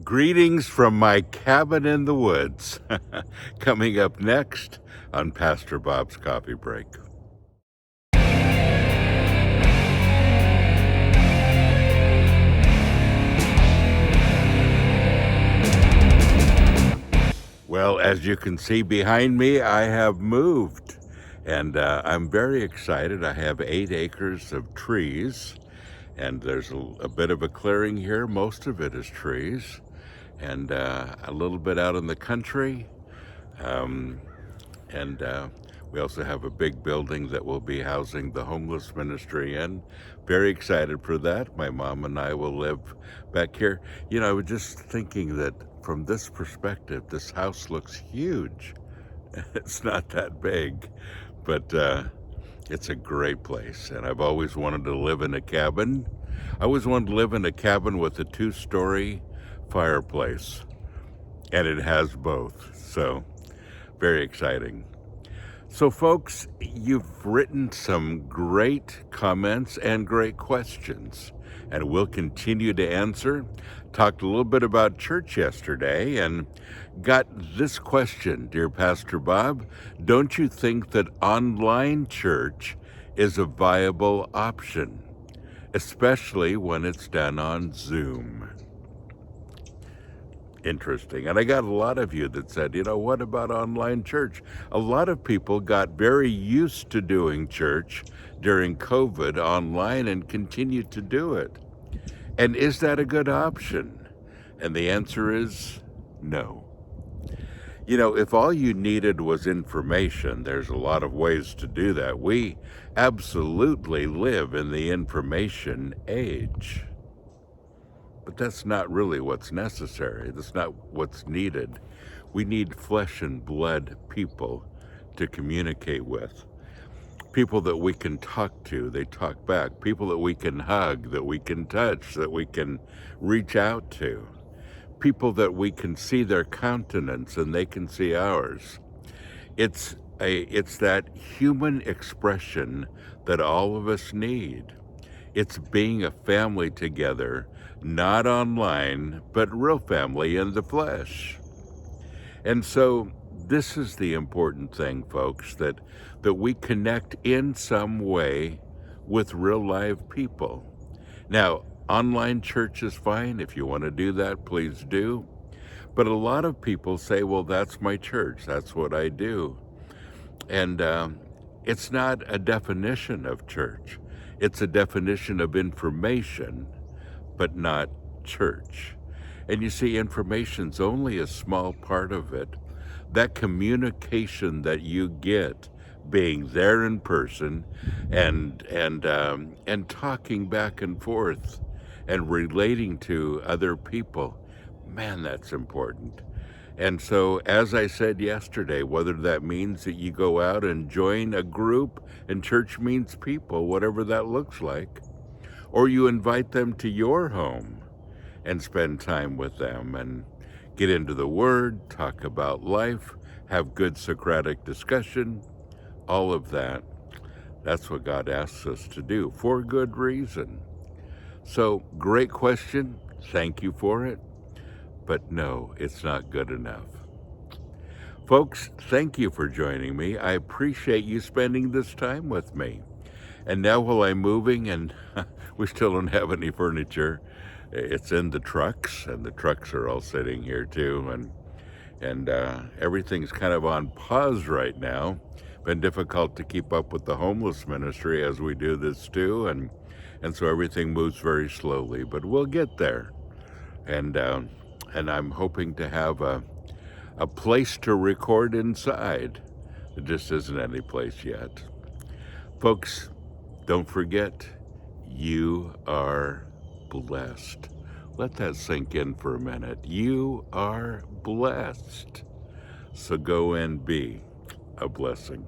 Greetings from my cabin in the woods. Coming up next on Pastor Bob's Coffee Break. Well, as you can see behind me, I have moved, and I'm very excited. I have 8 acres of trees, and there's a bit of a clearing here. Most of it is trees, and a little bit out in the country. And we also have a big building that will be housing the homeless ministry in. Very excited for that. My mom and I will live back here. You know, I was just thinking that from this perspective, this house looks huge. It's not that big, but it's a great place. And I've always wanted to live in a cabin. I always wanted to live in a cabin with a 2-story fireplace, and it has both. So very exciting. So folks, you've written some great comments and great questions, and we'll continue to answer. Talked a little bit about church yesterday and got this question, dear Pastor Bob. Don't you think that online church is a viable option, especially when it's done on Zoom? Interesting. And I got a lot of you that said, you know, what about online church? A lot of people got very used to doing church during COVID online and continued to do it. And is that a good option? And the answer is no. You know, if all you needed was information, there's a lot of ways to do that. We absolutely live in the information age. But that's not really what's necessary. That's not what's needed. We need flesh and blood people to communicate with. People that we can talk to, they talk back. People that we can hug, that we can touch, that we can reach out to. People that we can see their countenance and they can see ours. It's that human expression that all of us need. It's being a family together, not online, but real family in the flesh. And so this is the important thing, folks, that we connect in some way with real live people. Now, online church is fine. If you want to do that, please do. But a lot of people say, well, that's my church. That's what I do. And it's not a definition of church. It's a definition of information, but not church. And you see, information's only a small part of it. That communication that you get being there in person and talking back and forth and relating to other people, man, that's important. And so, as I said yesterday, whether that means that you go out and join a group, and church means people, whatever that looks like, or you invite them to your home and spend time with them and get into the Word, talk about life, have good Socratic discussion, all of that. That's what God asks us to do for good reason. So, great question. Thank you for it. But no, it's not good enough. Folks, thank you for joining me. I appreciate you spending this time with me. And now while I'm moving, and we still don't have any furniture, it's in the trucks, and the trucks are all sitting here too, and everything's kind of on pause right now. Been difficult to keep up with the homeless ministry as we do this too, and so everything moves very slowly, but we'll get there. And I'm hoping to have a place to record inside. It just isn't any place yet. Folks, don't forget, you are blessed. Let that sink in for a minute. You are blessed. So go and be a blessing.